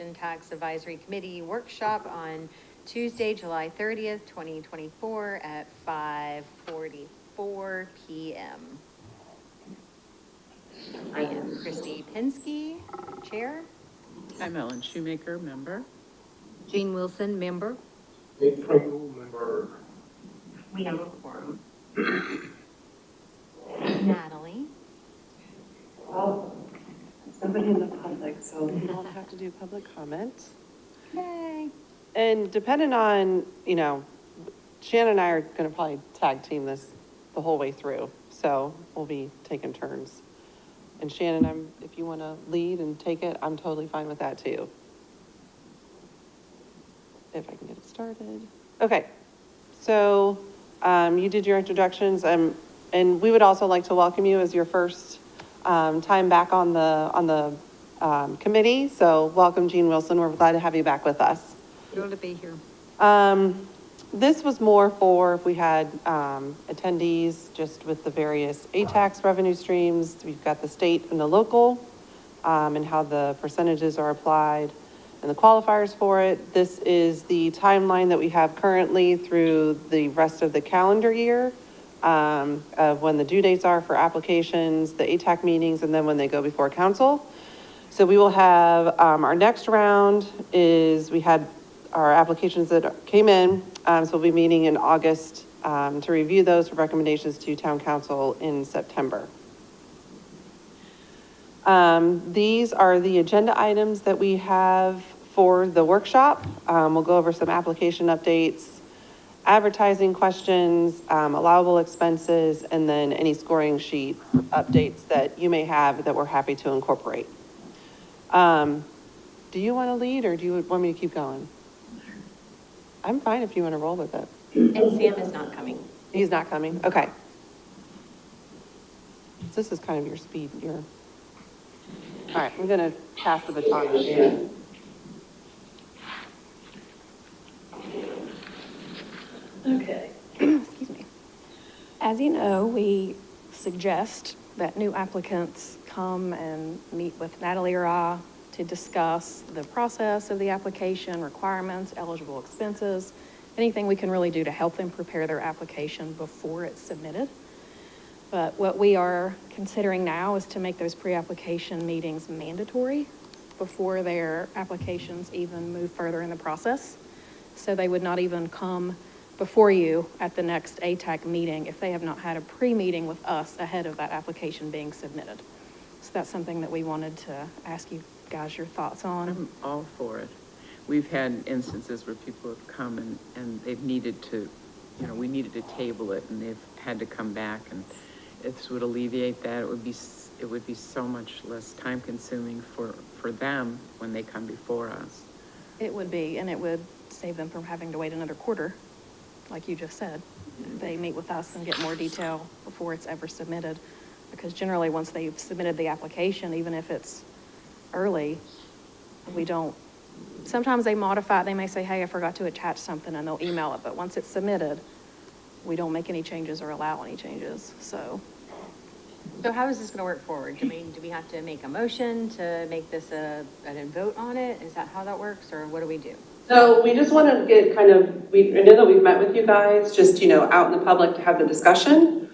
Accommodation Tax Advisory Committee workshop on Tuesday, July 30th, 2024 at 5:44 p.m. I am Christy Pinsky, Chair. I'm Ellen Shoemaker, member. Jean Wilson, member. Nick Pringle, member. We have a quorum. Natalie. Well, somebody in the public, so we don't have to do public comment. Yay. And depending on, Shannon and I are gonna probably tag team this the whole way through, so we'll be taking turns. And Shannon, if you wanna lead and take it, I'm totally fine with that too. If I can get it started. Okay, so, you did your introductions, and we would also like to welcome you as your first, time back on the committee. So welcome, Jean Wilson. We're glad to have you back with us. Thrilled to be here. This was more for if we had attendees just with the various ATAX revenue streams. We've got the state and the local, and how the percentages are applied and the qualifiers for it. This is the timeline that we have currently through the rest of the calendar year, of when the due dates are for applications, the ATAC meetings, and then when they go before council. So we will have, our next round is, we had our applications that came in, so we'll be meeting in August, to review those for recommendations to town council in September. These are the agenda items that we have for the workshop. We'll go over some application updates, advertising questions, allowable expenses, and then any scoring sheet updates that you may have that we're happy to incorporate. Do you want to lead, or do you want me to keep going? I'm fine if you want to roll with it. And Sam is not coming. He's not coming? Okay. So this is kind of your speed, all right, I'm gonna pass the baton to Shannon. Okay. Excuse me. As you know, we suggest that new applicants come and meet with Natalie or I to discuss the process of the application, requirements, eligible expenses, anything we can really do to help them prepare their application before it's submitted. But what we are considering now is to make those pre-application meetings mandatory before their applications even move further in the process. So they would not even come before you at the next ATAC meeting if they have not had a pre-meeting with us ahead of that application being submitted. So that's something that we wanted to ask you guys your thoughts on. I'm all for it. We've had instances where people have come and they've needed to, we needed to table it, and they've had to come back, and if this would alleviate that, it would be so much less time consuming for them when they come before us. It would be, and it would save them from having to wait another quarter, like you just said. They meet with us and get more detail before it's ever submitted. Because generally, once they've submitted the application, even if it's early, we don't, sometimes they modify, they may say, hey, I forgot to attach something, and they'll email it. But once it's submitted, we don't make any changes or allow any changes, so. So how is this going to work forward? Do we have to make a motion to make this a vote on it? Is that how that works, or what do we do? So we just want to get I know that we've met with you guys, just, out in the public to have the discussion.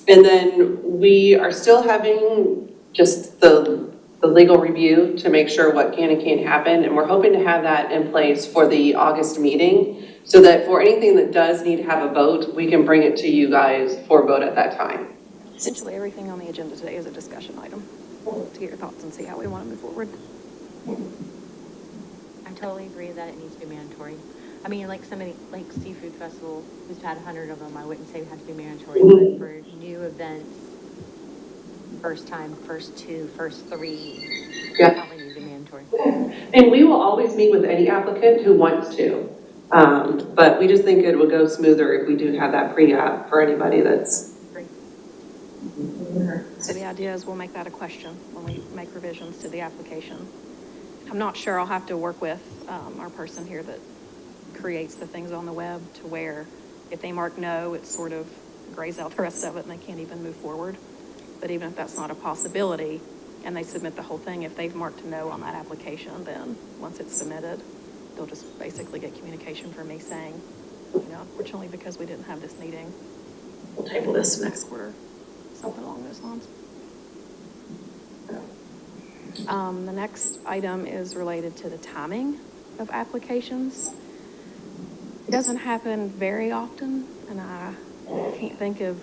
And then we are still having just the legal review to make sure what can and can't happen. And we're hoping to have that in place for the August meeting, so that for anything that does need to have a vote, we can bring it to you guys for vote at that time. Essentially, everything on the agenda today is a discussion item to get your thoughts and see how we want to move forward. I totally agree that it needs to be mandatory. I mean, like somebody, like Seafood Festival, who's had 100 of them, I wouldn't say it had to be mandatory, but for new events, first time, first two, first three, probably need to be mandatory. And we will always meet with any applicant who wants to. But we just think it would go smoother if we do have that pre-app for anybody that's. Great. So the idea is we'll make that a question when we make revisions to the application. I'm not sure, I'll have to work with our person here that creates the things on the web to where if they mark no, it sort of grays out the rest of it and they can't even move forward. But even if that's not a possibility, and they submit the whole thing. If they've marked no on that application, then once it's submitted, they'll just basically get communication from me saying, unfortunately, because we didn't have this meeting, we'll table this next quarter, something along those lines. The next item is related to the timing of applications. It doesn't happen very often, and I can't think of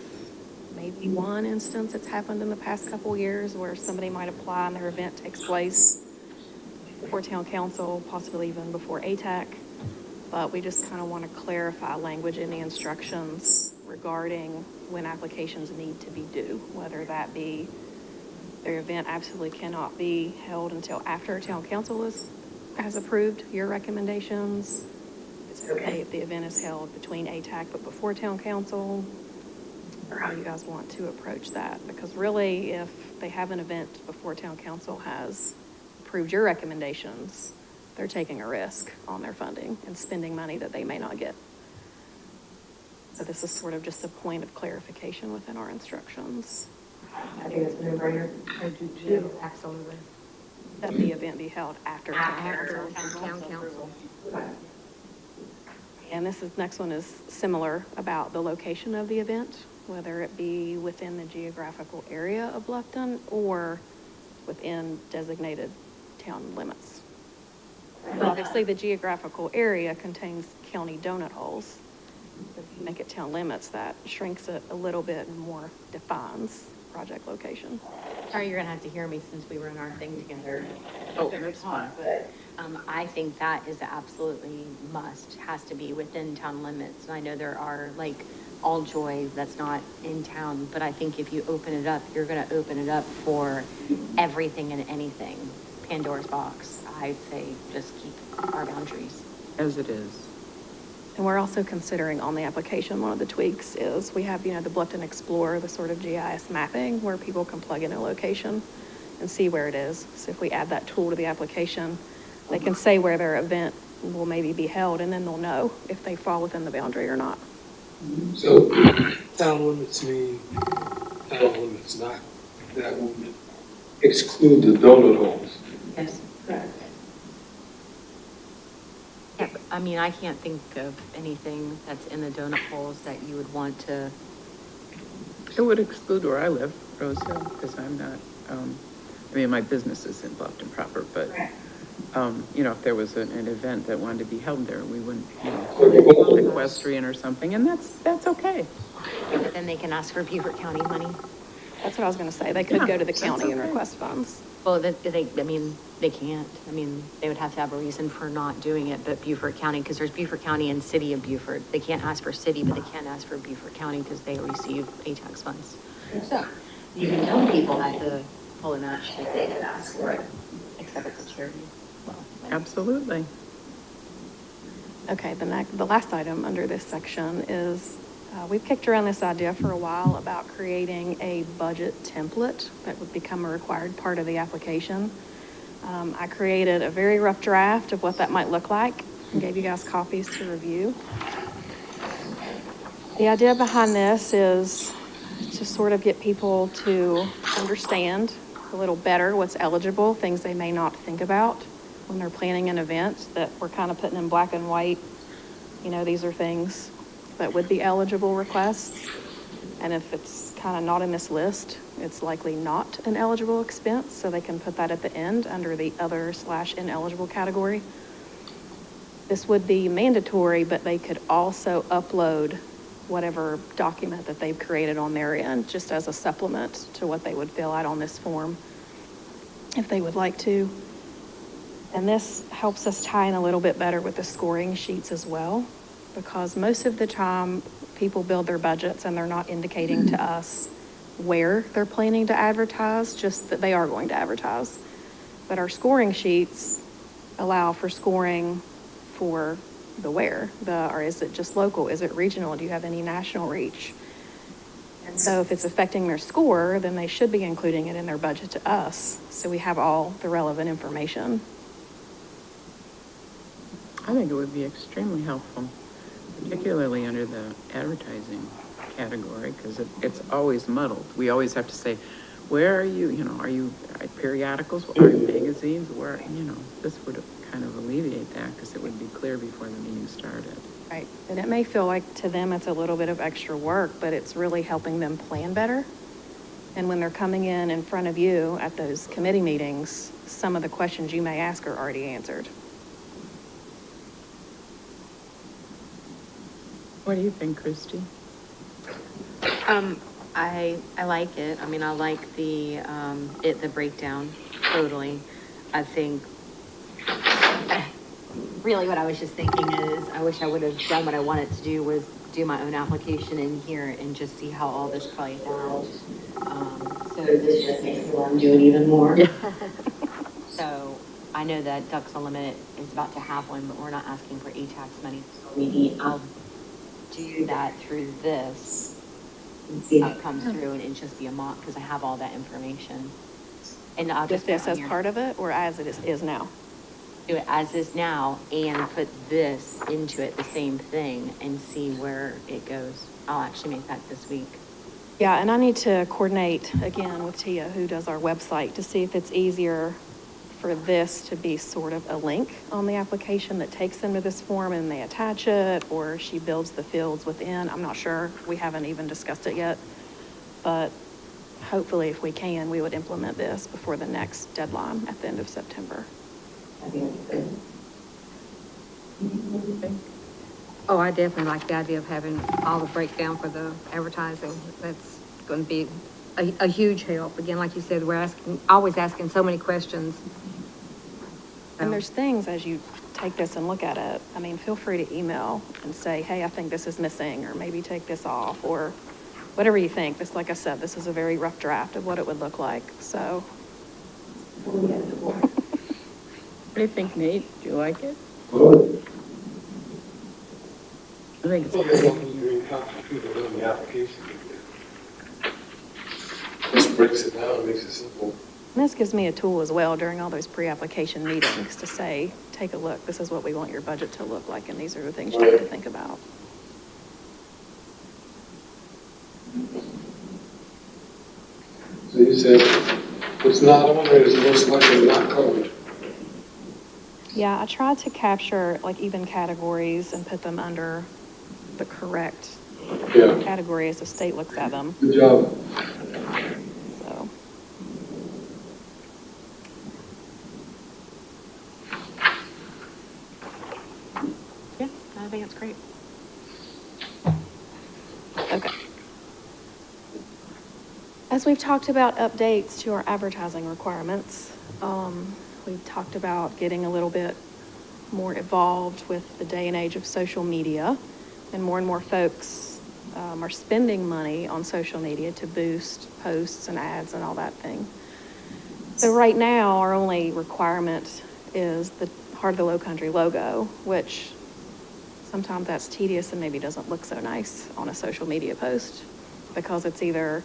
maybe one instance it's happened in the past couple years where somebody might apply and their event takes place before town council, possibly even before ATAC. But we just kind of want to clarify language in the instructions regarding when applications need to be due, whether that be their event absolutely cannot be held until after town council has approved your recommendations. It's okay if the event is held between ATAC but before town council, or how you guys want to approach that. Because really, if they have an event before town council has approved your recommendations, they're taking a risk on their funding and spending money that they may not get. So this is sort of just a point of clarification within our instructions. I think it's a no-brainer. I do too. Absolutely. That the event be held after town After council. town council. And next one is similar about the location of the event, whether it be within the geographical area of Bluffton or within designated town limits. Obviously, the geographical area contains county donut holes. If you make it town limits, that shrinks it a little bit and more defines project location. Sorry, you're gonna have to hear me since we were in our thing together. Oh, that's fine. But, I think that is absolutely must, has to be within town limits. And I know there are like All Joy that's not in town, but I think if you open it up, you're gonna open it up for everything and anything. Pandora's box. I'd say just keep our boundaries. As it is. And we're also considering on the application, one of the tweaks is we have, the Bluffton Explorer, the sort of GIS mapping where people can plug in a location and see where it is. So if we add that tool to the application, they can say where their event will maybe be held, and then they'll know if they fall within the boundary or not. So town limits mean town limits, not that would exclude the donut holes. Yes, correct. Yeah, I mean, I can't think of anything that's in the donut holes that you would want to. It would exclude where I live, Rose Hill, because I'm not, my business is in Bluffton proper, but, if there was an event that wanted to be held there, we wouldn't, equestrian or something, and that's okay. But then they can ask for Beaufort County money. That's what I was going to say. They could Yeah, go to the that's county and okay. request funds. Well, they can't. They would have to have a reason for not doing it, but Beaufort County, because there's Beaufort County and City of Beaufort. They can't ask for city, but they can ask for Beaufort County because they receive ATAX funds. So you can tell people at the polo match that they could ask for it, except it's a charity. Well, Absolutely. Okay, the last item under this section is, we've kicked around this idea for a while about creating a budget template that would become a required part of the application. I created a very rough draft of what that might look like and gave you guys copies to review. The idea behind this is to sort of get people to understand a little better what's eligible, things they may not think about when they're planning an event that we're kind of putting in black and white. These are things that would be eligible requests. And if it's kind of not in this list, it's likely not an eligible expense, so they can put that at the end under the other/ineligible category. This would be mandatory, but they could also upload whatever document that they've created on their end, just as a supplement to what they would fill out on this form, if they would like to. And this helps us tie in a little bit better with the scoring sheets as well, because most of the time people build their budgets and they're not indicating to us where they're planning to advertise, just that they are going to advertise. But our scoring sheets allow for scoring for the where, or is it just local? Is it regional? Do you have any national reach? And so if it's affecting their score, then they should be including it in their budget to us, so we have all the relevant information. I think it would be extremely helpful, particularly under the advertising category, because it's always muddled. We always have to say, where are you, are you periodicals, are you magazines, where, this would kind of alleviate that, because it would be clear before the meeting started. Right, and it may feel like to them it's a little bit of extra work, but it's really helping them plan better. And when they're coming in front of you at those committee meetings, some of the questions you may ask are already answered. What do you think, Christy? I like it. I mean, I like the breakdown, totally. I think, really what I was just thinking is, I wish I would have done what I wanted to do, was do my own application in here and just see how all this plays out. So this just makes me want to do it even more. So I know that Ducks Unlimited is about to have one, but we're not asking for ATAX money. So I'll do that through this and see how it comes through, and it's just be a mock, because I have all that information. And I'll Just just this as part of it, or as it is now? do it as is now and put this into it, the same thing, and see where it goes. I'll actually make that this week. Yeah, and I need to coordinate again with Tia, who does our website, to see if it's easier for this to be sort of a link on the application that takes them to this form and they attach it, or she builds the fields within. I'm not sure. We haven't even discussed it yet. But hopefully, if we can, we would implement this before the next deadline at the end of September. I think that's good. What do you think? Oh, I definitely like the idea of having all the breakdown for the advertising. That's going to be a huge help. Again, like you said, we're always asking so many questions. And there's things, as you take this and look at it, I mean, feel free to email and say, hey, I think this is missing, or maybe take this off, or whatever you think. This, like I said, this is a very rough draft of what it would look like, so. What do you think, Nate? Do you like it? Well, I think it's I guess I'm doing half the people doing the application. This breaks it down, makes it simple. And this gives me a tool as well during all those pre-application meetings to say, take a look, this is what we want your budget to look like, and these are the things you have to think about. So you said what's not on there is most likely not covered. Yeah, I tried to capture like even categories and put them under the correct Yeah, category as the state looks at them, good job. so. Yeah, I think it's great. Okay. As we've talked about updates to our advertising requirements, we've talked about getting a little bit more involved with the day and age of social media, and more folks are spending money on social media to boost posts and ads and all that thing. So right now, our only requirement is the Heart of the Low Country logo, which sometimes that's tedious and maybe doesn't look so nice on a social media post, because it's either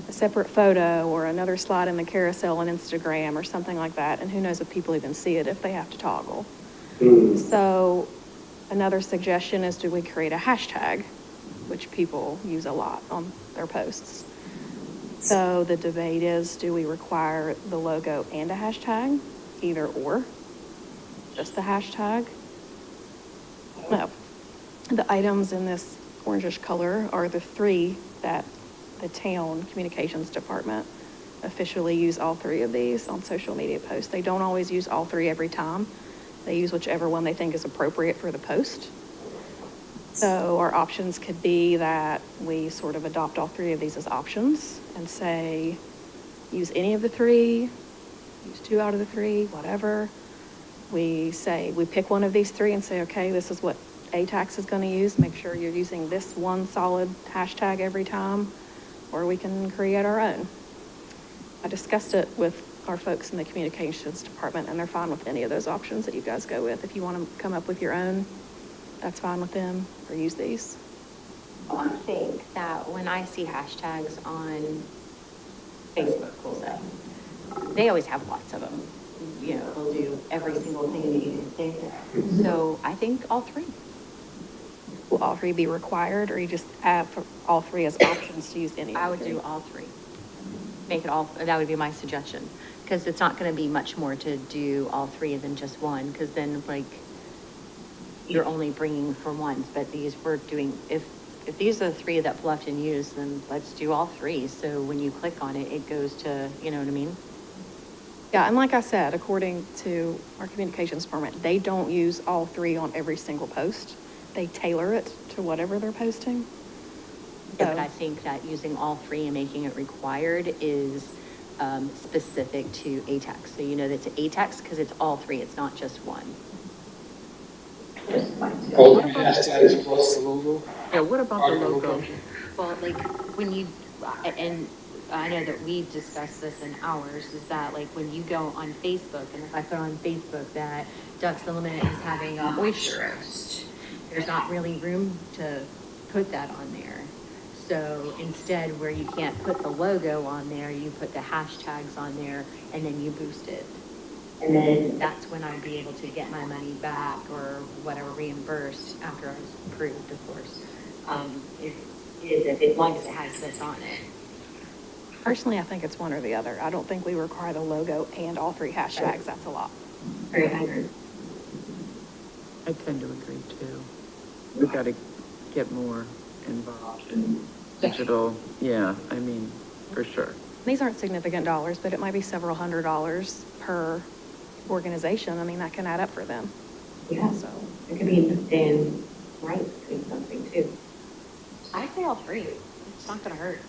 a separate photo or another slide in the carousel on Instagram or something like that, and who knows if people even see it if they have to toggle. So another suggestion is, do we create a hashtag, which people use a lot on their posts? So the debate is, do we require the logo and a hashtag, either or, just the hashtag? No. The items in this orangish color are the three that the town communications department officially use all three of these on social media posts. They don't always use all three every time. They use whichever one they think is appropriate for the post. So our options could be that we sort of adopt all three of these as options and say, use any of the three, use two out of the three, whatever. We pick one of these three and say, okay, this is what ATAX is going to use. Make sure you're using this one solid hashtag every time, or we can create our own. I discussed it with our folks in the communications department, and they're fine with any of those options that you guys go with. If you want to come up with your own, that's fine with them, or use these. I think that when I see hashtags on Facebook, we'll say, they always have lots of them. You know, they'll do every single thing that you can think. So I think all three. Will all three be required, or you just have for all three as options to use any? I would do all three. make it all, that would be my suggestion. Because it's not gonna be much more to do all three than just one, because then like, you're only bringing for ones, but these we're doing, if these are the three that's left in use, then let's do all three. So when you click on it, it goes to, you know what I mean? Yeah, and like I said, according to our communications department, they don't use all three on every single post. They tailor it to whatever they're posting. Yeah, but So- I think that using all three and making it required is specific to ATAX. So you know that's ATAX because it's all three, it's not just one. All the hashtags plus the logo? Yeah, what about the logo? Well, like, when you, and I know that we've discussed this in ours, is that like when you go on Facebook, and if I put on Facebook that Ducks Unlimited is having a oyster roast, there's not really room to put that on there. So instead, where you can't put the logo on there, you put the hashtags on there, and then you boost it. And then that's when I'd be able to get my money back or whatever reimbursed after I was approved, of course. Is if, as long as it has this on it. Personally, I think it's one or the other. I don't think we require the logo and all three hashtags. That's a lot. Right, I agree. I tend to agree too. We've got to get more involved in digital, yeah, I mean, for sure. These aren't significant dollars, but it might be several $100s per organization. I mean, that can add up for them. Yeah, So, it could be Dan right doing something too. I'd say all three. It's not gonna hurt.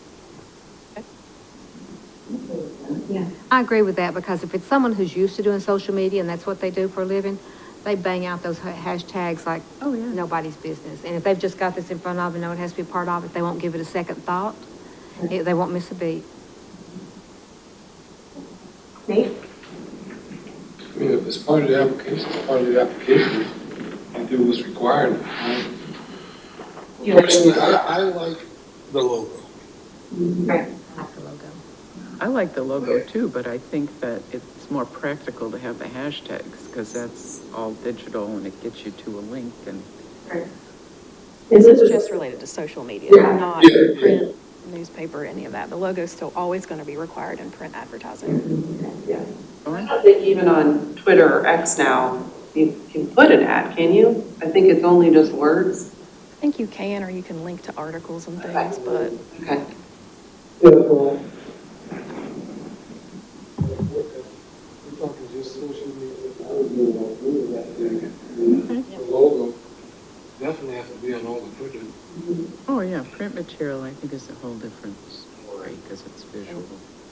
Yeah. I agree with that, because if it's someone who's used to doing social media and that's what they do for a living, they bang out those hashtags like Oh, yeah. nobody's business. And if they've just got this in front of them and know it has to be part of it, they won't give it a second thought. They won't miss a beat. Nate? I mean, if it's part of the application, it's part of the application, and do what's required. Personally, I like the logo. Right. I like the logo. I like the logo too, but I think that it's more practical to have the hashtags because that's all digital and it gets you to a link and, this is just related to social media, not Yeah. print, newspaper, any of that. The logo's still always going to be required in print advertising. Yeah. oh, I don't think even on Twitter or X now, you can put an ad, can you? I think it's only just words. I think you can, or you can link to articles and things, but Okay. We're talking just social media. The logo definitely has to be on all the printed. oh yeah, print material I think is a whole different story because it's visual.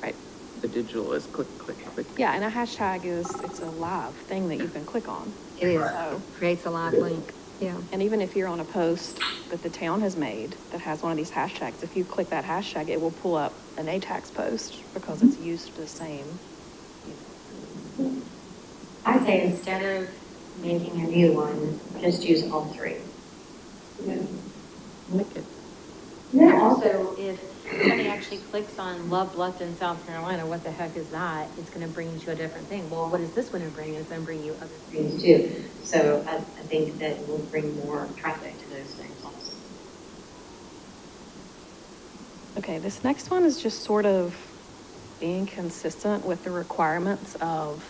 right. The digital is click, click, click. Yeah, and a hashtag it's a live thing that you can click on. It is. So, Creates a live link. Yeah. and even if you're on a post that the town has made that has one of these hashtags, if you click that hashtag, it will pull up an ATAX post because it's used the same. I say instead of making a new one, just use all three. Like it. Yeah. Also, if somebody actually clicks on Love Bluffton, South Carolina, what the heck is that? It's gonna bring you to a different thing. Well, what is this one gonna bring? It's gonna bring you other things too. So I think that will bring more traffic to those things also. Okay, this next one is just sort of being consistent with the requirements of,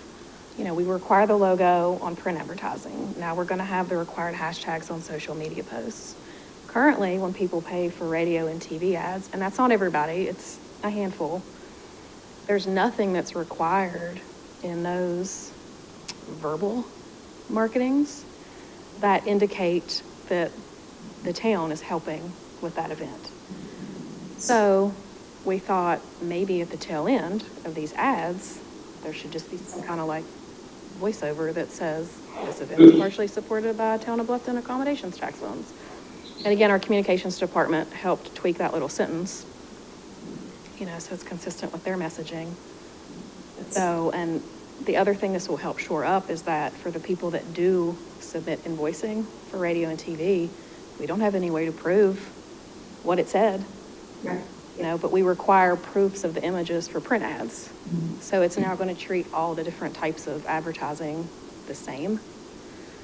we require the logo on print advertising. Now we're going to have the required hashtags on social media posts. Currently, when people pay for radio and TV ads, and that's not everybody, it's a handful, there's nothing that's required in those verbal marketings that indicate that the town is helping with that event. So we thought maybe at the tail end of these ads, there should just be some kind of like voiceover that says this event is partially supported by Town of Bluffton accommodations tax funds. And again, our communications department helped tweak that little sentence, so it's consistent with their messaging. So, and the other thing this will help shore up is that for the people that do submit invoicing for radio and TV, we don't have any way to prove what it said. Right. But we require proofs of the images for print ads. So it's now going to treat all the different types of advertising the same.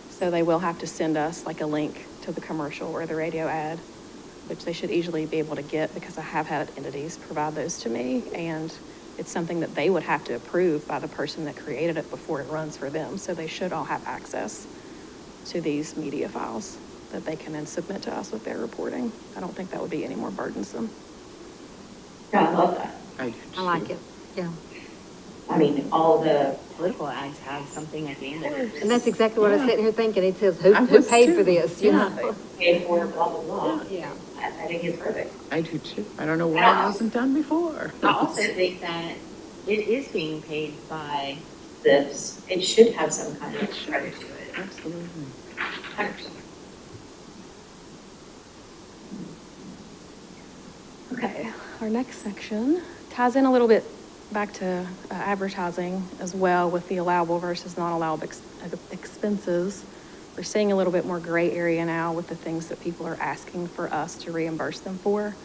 So they will have to send us like a link to the commercial or the radio ad, which they should easily be able to get because I have had entities provide those to me. And It's something that they would have to approve by the person that created it before it runs for them. So they should all have access to these media files that they can then submit to us with their reporting. I don't think that would be any more burdensome. Yeah, I love that. I do I like too. it, yeah. I mean, all the political ads have something at the end of it. And that's exactly what I was sitting here thinking. It says, who I who was paid too. for this, you Yeah. know? Paid for, blah, blah, blah. Yeah. I think it's perfect. I do too. I don't know why it wasn't done before. I also think that it is being paid by this. It should have some kind of credit to it. Absolutely. 100%. Okay, our next section ties in a little bit back to advertising as well with the allowable versus non-allowable expenses. We're seeing a little bit more gray area now with the things that people are asking for us to reimburse them for.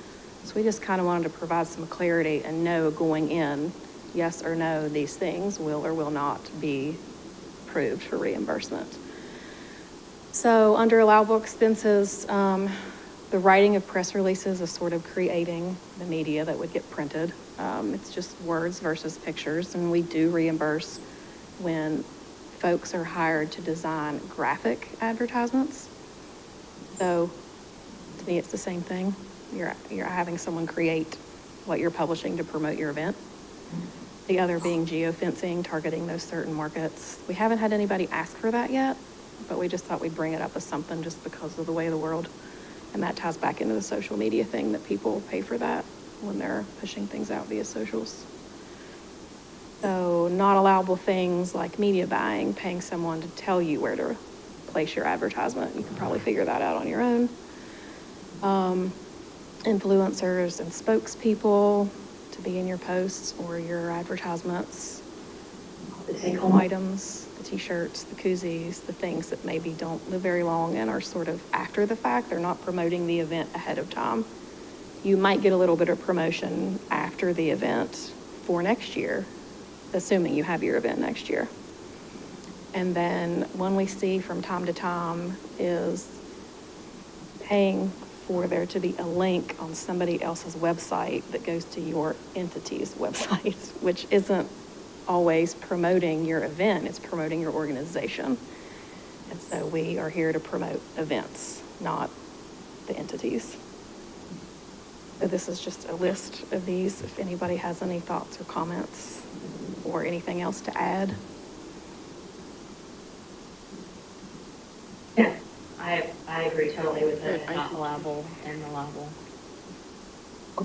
So we just kind of wanted to provide some clarity and know going in, yes or no, these things will or will not be approved for reimbursement. So under allowable expenses, the writing of press releases is sort of creating the media that would get printed. It's just words versus pictures, and we do reimburse when folks are hired to design graphic advertisements. So to me, it's the same thing. You're having someone create what you're publishing to promote your event. The other being geofencing, targeting those certain markets. We haven't had anybody ask for that yet, but we just thought we'd bring it up as something just because of the way of the world. And that ties back into the social media thing that people pay for that when they're pushing things out via socials. So not allowable things like media buying, paying someone to tell you where to place your advertisement. You can probably figure that out on your own. Influencers and spokespeople to be in your posts or your advertisements. The take Home home items, the t-shirts, the koozies, the things that maybe don't live very long and are sort of after the fact. They're not promoting the event ahead of time. You might get a little bit of promotion after the event for next year, assuming you have your event next year. And then one we see from time to time is paying for there to be a link on somebody else's website that goes to your entity's website, which isn't always promoting your event, it's promoting your organization. And so we are here to promote events, not the entities. So this is just a list of these, if anybody has any thoughts or comments or anything else to add. Yeah, I agree totally with the I not do. allowable and allowable.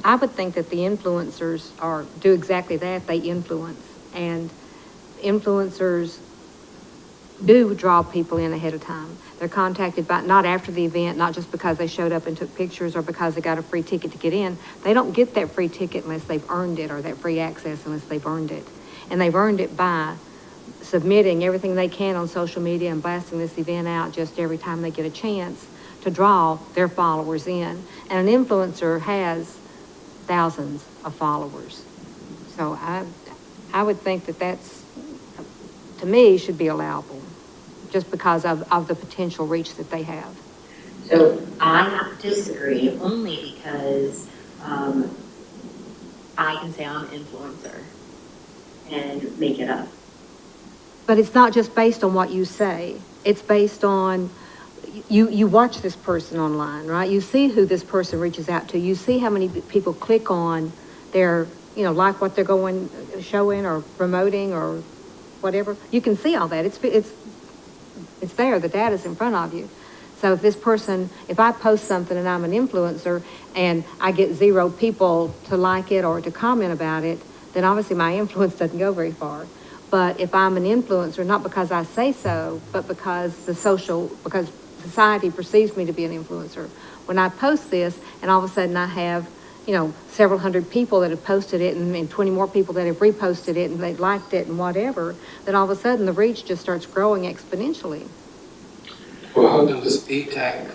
I would think that the influencers do exactly that, they influence. And influencers do draw people in ahead of time. They're contacted by, not after the event, not just because they showed up and took pictures or because they got a free ticket to get in. They don't get that free ticket unless they've earned it, or that free access unless they've earned it. And they've earned it by submitting everything they can on social media and blasting this event out just every time they get a chance to draw their followers in. And an influencer has thousands of followers. So I would think that that's, to me, should be allowable, just because of the potential reach that they have. So I disagree only because I can say I'm an influencer and make it up. But it's not just based on what you say. It's based on, you watch this person online, right? You see who this person reaches out to. You see how many people click on their, like what they're showing or promoting or whatever. You can see all that. It's there. The data's in front of you. So if I post something and I'm an influencer and I get 0 people to like it or to comment about it, then obviously my influence doesn't go very far. But if I'm an influencer, not because I say so, but because because society perceives me to be an influencer, when I post this and all of a sudden I have, several hundred people that have posted it and 20 more people that have reposted it and they liked it and whatever, then all of a sudden the reach just starts growing exponentially. Well, how does ATAC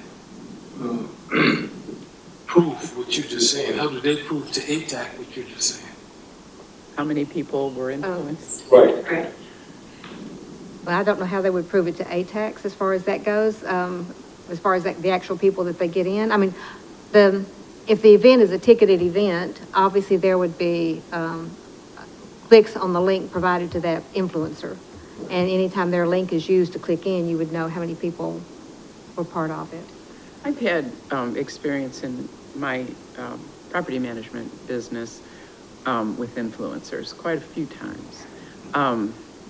prove what you're just saying? How do they prove to ATAC what you're just saying? How many people were influenced? Right. Right. Well, I don't know how they would prove it to ATAX as far as that goes, as far as the actual people that they get in. I mean, if the event is a ticketed event, obviously there would be clicks on the link provided to that influencer. And anytime their link is used to click in, you would know how many people were part of it. I've had experience in my property management business with influencers quite a few times.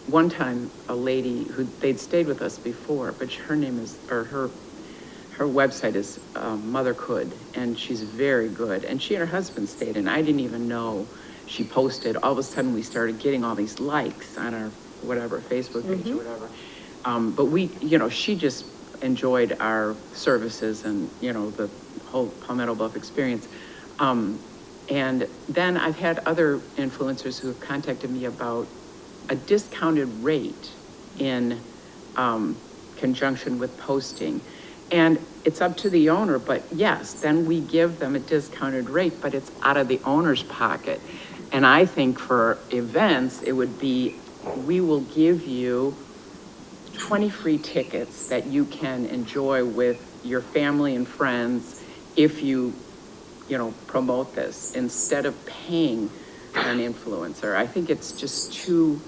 One time, a lady who, they'd stayed with us before, but her name is, or her website is Mother Could, and she's very good. And she and her husband stayed, and I didn't even know she posted. All of a sudden, we started getting all these likes on our whatever, Facebook page or whatever. But we, you know, she just enjoyed our services and, you know, the whole Palmetto Bluff experience. And then I've had other influencers who have contacted me about a discounted rate in conjunction with posting. And it's up to the owner, but yes, then we give them a discounted rate, but it's out of the owner's pocket. And I think for events, it would be, we will give you 20 free tickets that you can enjoy with your family and friends if you know, promote this instead of paying an influencer. I think it's just too,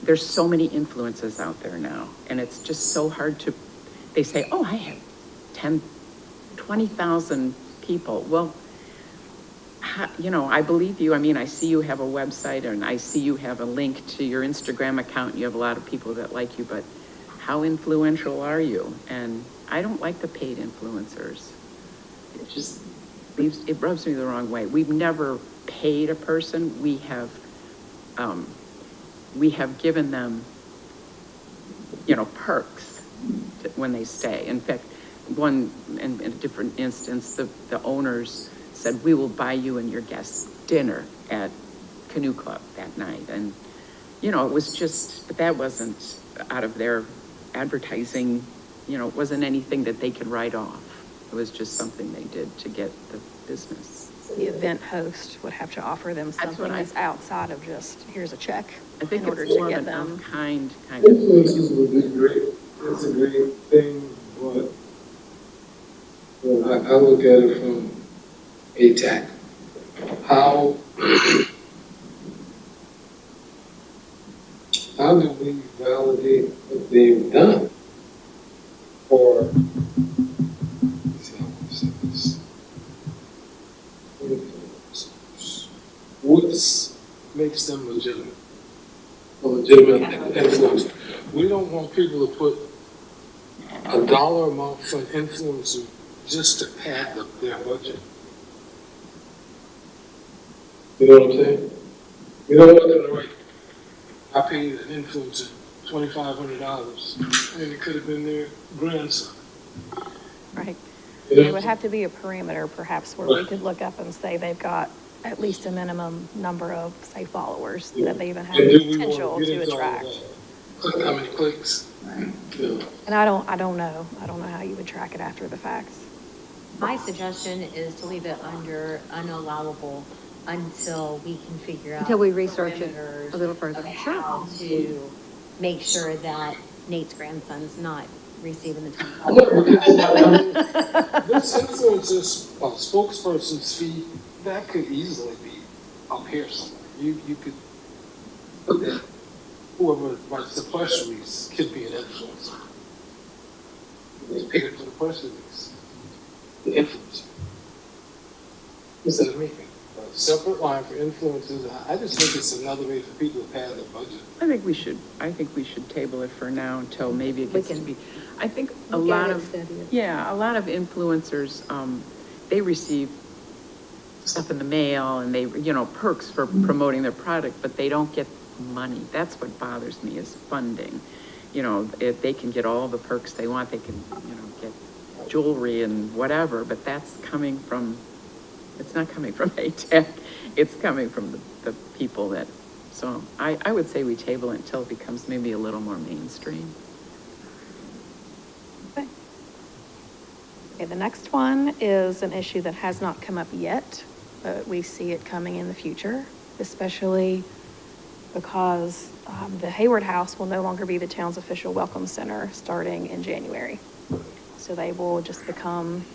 there's so many influencers out there now, and it's just so hard to, they say, oh, I have 20,000 people. Well, you know, I believe you. I mean, I see you have a website and I see you have a link to your Instagram account. You have a lot of people that like you, but how influential are you? And I don't like the paid influencers. It just leaves, it rubs me the wrong way. We've never paid a person. We have given them, you know, perks when they stay. In fact, in a different instance, the owners said, we will buy you and your guests dinner at Canoe Club that night. And, you know, it was just, that wasn't out of their advertising, you know, it wasn't anything that they could write off. It was just something they did to get the business. The event host would have to offer them That's what something I- that's outside of just, here's a check. I think in order it's to more get of an them. kind of. Influences would be great. It's a great thing, but I look at it from ATAC. How do we validate what they've done? Or, let's see how I say this. Influencers. What makes them legitimate? A legitimate influencer. We don't want people to put a dollar amount for an influencer just to pad their budget. You know what I'm saying? You don't want them to write, I paid an influencer $2,500, and it could have been their grandson. Right. You know? There would have to be a parameter perhaps where we could look up and say they've got at least a minimum number of, say, followers that they even have And the do we potential want to to get into all of attract. that? Click how many clicks? You know. And I don't know. I don't know how you would track it after the fact. My suggestion is to leave it under unallowable until we can figure out. Until we research it parameters a little further. of Sure. how to make sure that Nate's grandson's not receiving the This influencer's spokesperson's fee, that could easily be up here somewhere. You could put that, whoever writes the press release could be an influencer. They pay it for the press release. The influencer. Instead of me. A separate line for influencers. I just think it's another way for people to pad their budget. I think we should table it for now until maybe it We gets to can be, I think a look at lot it, of, study it. yeah, a lot of influencers, they receive stuff in the mail and they, you know, perks for promoting their product, but they don't get money. That's what bothers me is funding. You know, if they can get all the perks they want, they can, you know, get jewelry and whatever, but that's coming from, it's not coming from ATEC, it's coming from the people that, so I would say we table it until it becomes maybe a little more mainstream. Okay, the next one is an issue that has not come up yet, but we see it coming in the future, especially because the Hayward House will no longer be the town's official welcome center starting in January. So they will just become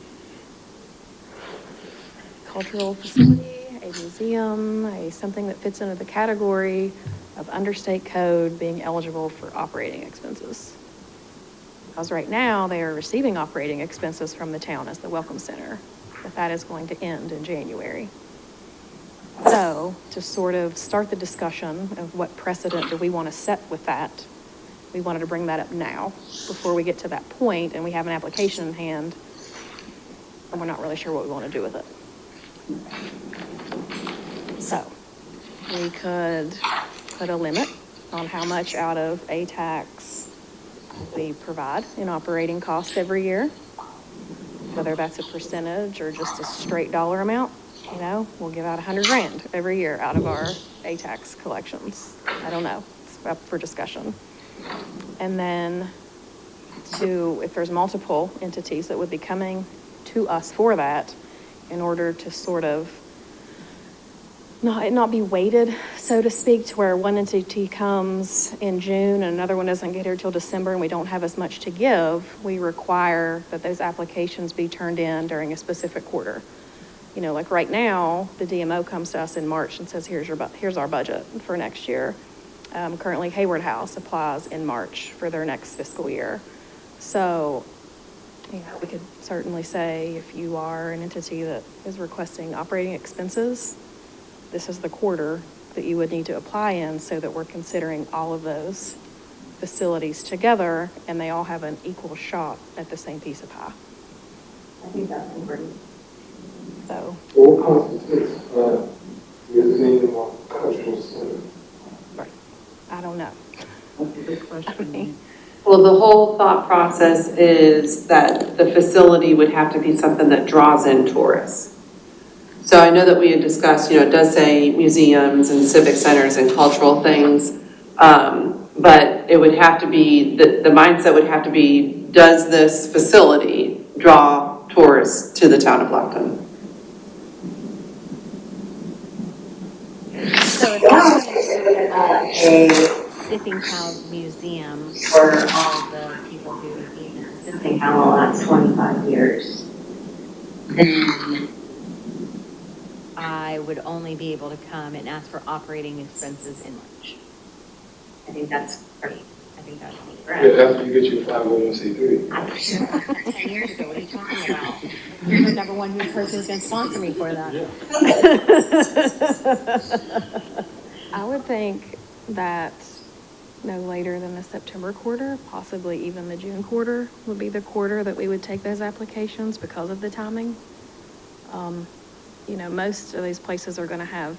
cultural facility, a museum, something that fits into the category of understate code being eligible for operating expenses. Because right now, they are receiving operating expenses from the town as the Welcome Center, but that is going to end in January. So, to sort of start the discussion of what precedent do we want to set with that, we wanted to bring that up now, before we get to that point and we have an application in hand, and we're not really sure what we want to do with it. So, we could put a limit on how much out of a tax we provide in operating cost every year, whether that's a percentage or just a straight dollar amount. You know, we'll give out $100,000 every year out of our A-tax collections. I don't know, it's up for discussion. And then if there's multiple entities that would be coming to us for that, in order to sort of not be weighted, so to speak, to where one entity comes in June and another one doesn't get here till December and we don't have as much to give, we require that those applications be turned in during a specific quarter. You know, like right now, the DMO comes to us in March and says, here's our budget for next year. Currently, Hayward House applies in March for their next fiscal year. So, you know, we could certainly say if you are an entity that is requesting operating expenses, this is the quarter that you would need to apply in, so that we're considering all of those facilities together and they all have an equal shot at the same piece of pie. I think that's important. So, What constitutes museum or cultural center? I don't know. That's a good question. Well, the whole thought process is that the facility would have to be something that draws in tourists. So I know that we had discussed, you know, it does say museums and civic centers and cultural things, but it would have to be, the mindset would have to be, does this facility draw tourists to the town of Blackton? So if you're going to a Sipping Cow museum for all the people who've been in Sipping Cow the last 25 years, then I would only be able to come and ask for operating expenses in March. I think that's great. I think that's correct. Yeah, after you get your 501c3. I should have done that 10 years ago. What are you talking about? You're the number one person who's going to sponsor me for that. I would think that no later than the September quarter, possibly even the June quarter, would be the quarter that we would take those applications because of the timing. You know, most of these places are going to have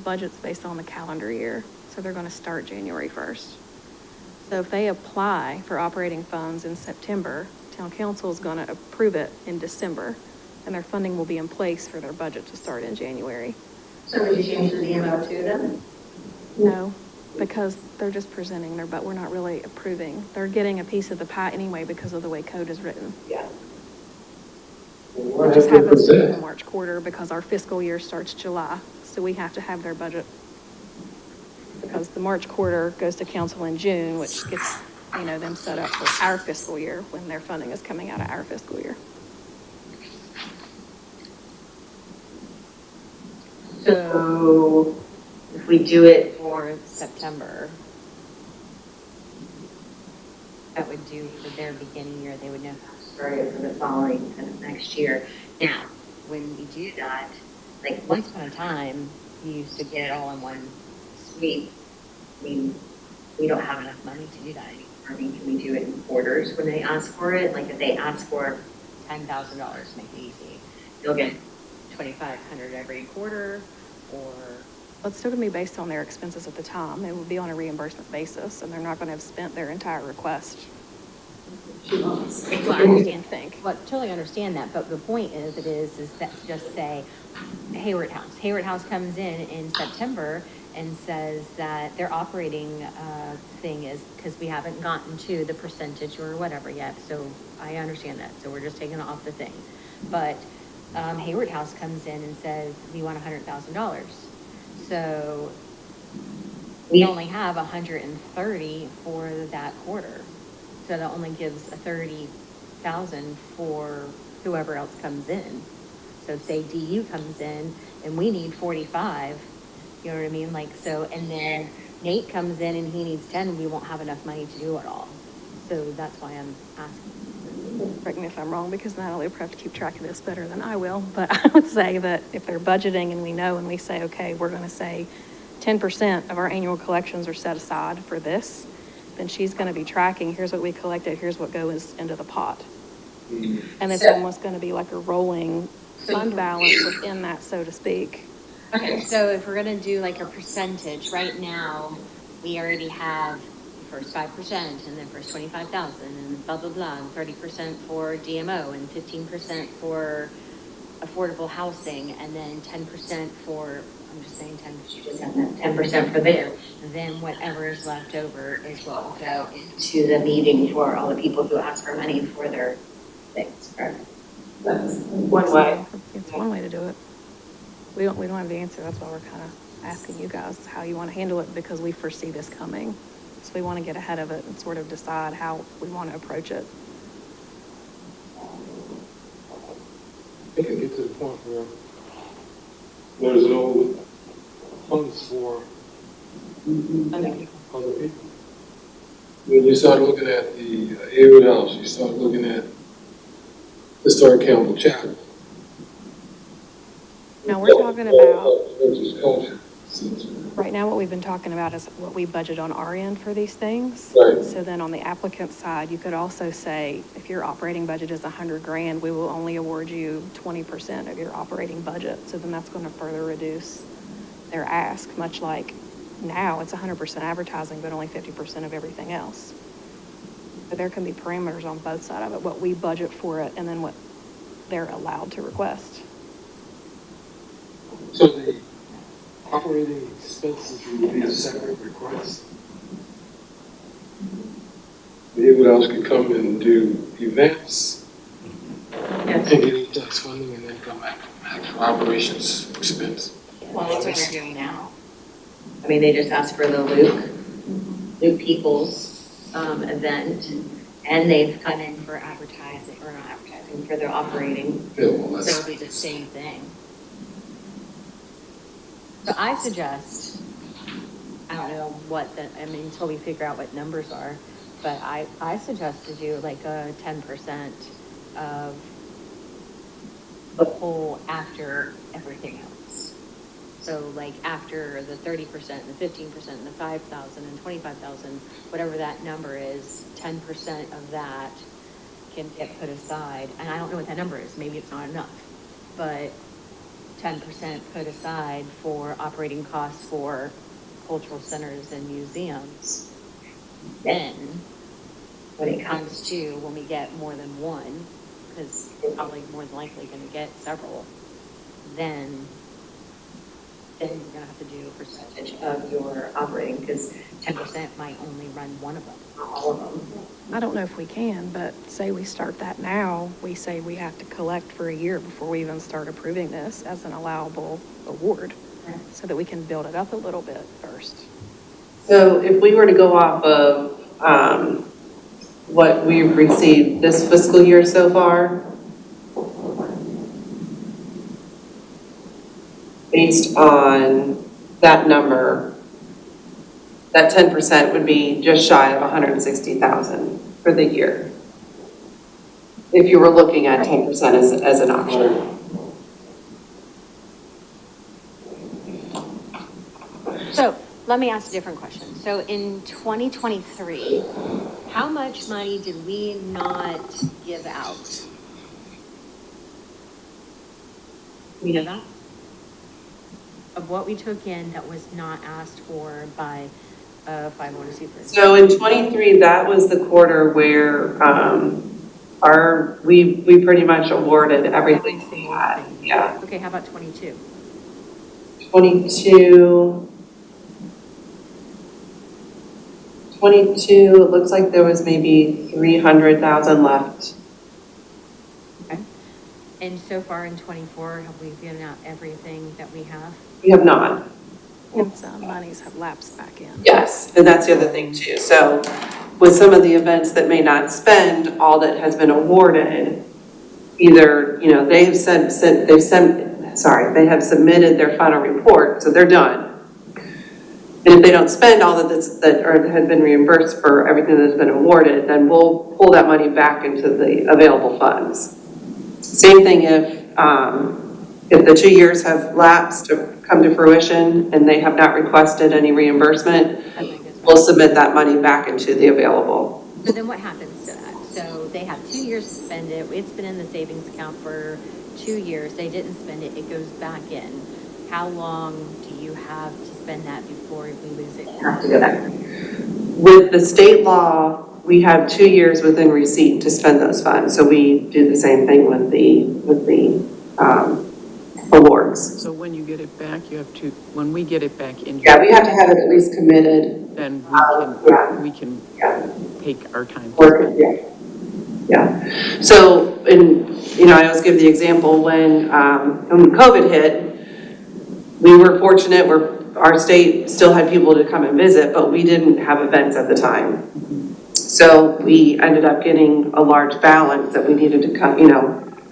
budgets based on the calendar year, so they're going to start January 1st. So if they apply for operating funds in September, town council is going to approve it in December, and their funding will be in place for their budget to start in January. So would you change the DMO to them? No, because they're just presenting but we're not really approving. They're getting a piece of the pie anyway because of the way code is written. Yeah. It just happens to be the March quarter because our fiscal year starts July, so we have to have their budget. Because the March quarter goes to council in June, which gets, you know, them set up for our fiscal year when their funding is coming out of our fiscal year. So if we do it for September, that would do for their beginning year, they would know how to start it for the following kind of next year. Now, when we do that, like once upon a time, you used to get it all in one sweep. I mean, we don't have enough money to do that anymore. I mean, can we do it in quarters when they ask for it? Like if they ask for $10,000, make it easy. You'll get $2,500 every quarter, or Well, it's still going to be based on their expenses at the time. It would be on a reimbursement basis, and they're not going to have spent their entire request. Well, I understand. Well, totally understand that, but the point is that just say Hayward House. Hayward House comes in September and says that their operating thing is, because we haven't gotten to the percentage or whatever yet, so I understand that, so we're just taking it off the thing. But Hayward House comes in and says, we want $100,000. So we only have 130 for that quarter. So that only gives a 30,000 for whoever else comes in. So say DU comes in and we need 45, you know what I mean? Like, so, and then Nate comes in and he needs 10, we won't have enough money to do it all. So that's why I'm asking. Correct me if I'm wrong, because Natalie will have to keep track of this better than I will, but I would say that if they're budgeting and we know and we say, okay, we're gonna say 10% of our annual collections are set aside for this, then she's gonna be tracking, here's what we collected, here's what goes into the pot. And it's almost gonna be like a rolling fund balance within that, so to speak. Okay, so if we're gonna do like a percentage, right now, we already have the first 5% and then first 25,000 and blah, blah, blah, and 30% for DMO and 15% for affordable housing and then 10% for, I'm just saying 10, You just have that 10% for there. then whatever is left over is what will go into. To the meeting for all the people who ask for money for their things, correct? That's one way. It's one way to do it. We don't have the answer, that's why we're kind of asking you guys how you want to handle it, because we foresee this coming. So we want to get ahead of it and sort of decide how we want to approach it. It can get to the point where there's no funds for other people. When you start looking at the Hayward House, you start looking at Historic Campbell Chapel. Now, we're talking about, Church's culture. right now, what we've been talking about is what we budget on our end for these things. Right. So then on the applicant side, you could also say, if your operating budget is $100,000, we will only award you 20% of your operating budget. So then that's going to further reduce their ask, much like now it's 100% advertising, but only 50% of everything else. But there can be parameters on both sides of it, what we budget for it and then what they're allowed to request. So the operating expenses would be a separate request. The Hayward House can come and do events Yes. and get tax funding and then come back for operations expense. Well, that's what they're doing now. I mean, they just asked for the Luke Peoples, event, and they've come in for advertising, or not advertising, for their operating. Yeah, well, So it'll be the same thing. So I suggest, I don't know what until we figure out what numbers are, but I suggest to do like a 10% of the whole after everything else. So like after the 30%, the 15%, and the 5,000 and 25,000, whatever that number is, 10% of that can get put aside. And I don't know what that number is, maybe it's not enough, but 10% put aside for operating costs for cultural centers and museums. Then, when it comes to when we get more than one, because we're probably more than likely going to get several, then you're going to have to do a percentage of your operating, because 10% might only run one of them, not all of them. I don't know if we can, but say we start that now, we say we have to collect for a year before we even start approving this as an allowable award, so that we can build it up a little bit first. So if we were to go off of what we've received this fiscal year so far, based on that number, that 10% would be just shy of 160,000 for the year. If you were looking at 10% as an option. So let me ask a different question. So in 2023, how much money did we not give out? You know that? Of what we took in that was not asked for by 501c3. So in 23, that was the quarter where we pretty much awarded everything we had. Yeah. Okay, how about 22? 22, it looks like there was maybe 300,000 left. Okay. And so far in 24, have we given out everything that we have? We have not. And some monies have lapsed back in. Yes, and that's the other thing too. So with some of the events that may not spend all that has been awarded, either, they've sent they have submitted their final report, so they're done. And if they don't spend all or had been reimbursed for everything that's been awarded, then we'll pull that money back into the available funds. Same thing if the 2 years have lapsed or come to fruition and they have not requested any reimbursement, we'll submit that money back into the available. So then what happens to that? So they have 2 years to spend it, it's been in the savings account for 2 years, they didn't spend it, it goes back in. How long do you have to spend that before we lose it? Have to go back. With the state law, we have 2 years within receipt to spend those funds. So we do the same thing with the awards. So when you get it back, when we get it back in. Yeah, we have to have it at least committed. Then we can take our time. Yeah. So, I always give the example when COVID hit, we were fortunate where our state still had people to come and visit, but we didn't have events at the time. So we ended up getting a large balance that we needed to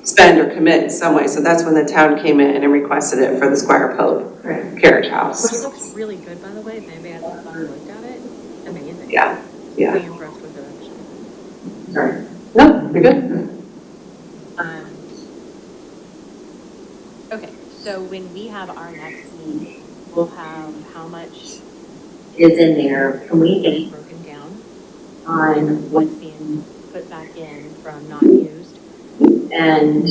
spend or commit in some way. So that's when the town came in and requested it for the Squire Pope Carriage House. Which looks really good, by the way, if anybody hasn't looked at it, amazing. Yeah. Pretty impressed with it, actually. Sorry. No, you're good. Okay, so when we have our next meeting, we'll have how much Is in there, can we get is broken down on what's being put back in from not used? and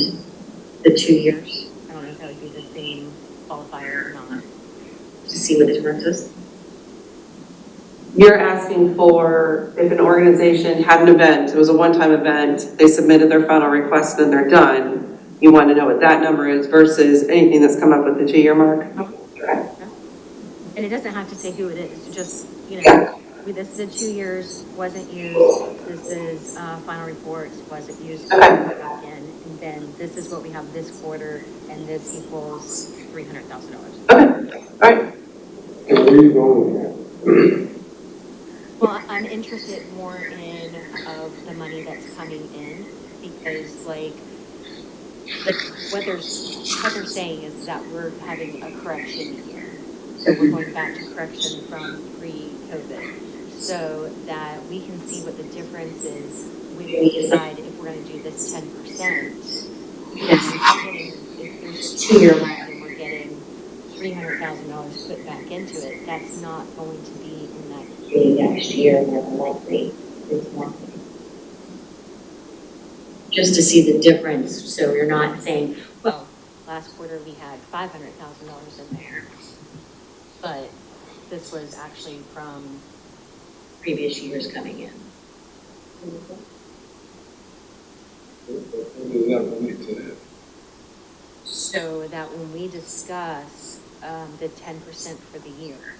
the 2 years I don't know if that would be the same qualifier or not. to see what the difference is? You're asking for if an organization had an event, it was a one-time event, they submitted their final request and they're done. You want to know what that number is versus anything that's come up with the 2-year mark? Okay. And it doesn't have to say who it is, just, Yeah. this is 2 years, wasn't used, this is final reports, wasn't used, Okay. put back in, and then this is what we have this quarter, and this equals $300,000. Okay, all right. And where are you going with that? Well, I'm interested more in of the money that's coming in, because like what they're saying is that we're having a correction year. So we're going back to correction from pre-COVID, so that we can see what the difference is when we decide if we're gonna do this 10%. If there's a 2-year lag and we're getting $300,000 put back into it, that's not going to be in that. Next year, more than likely, it's monthly. Just to see the difference, so you're not saying, Well, last quarter we had $500,000 in there, but this was actually from, previous years coming in. What does that relate to that? so that when we discuss the 10% for the year,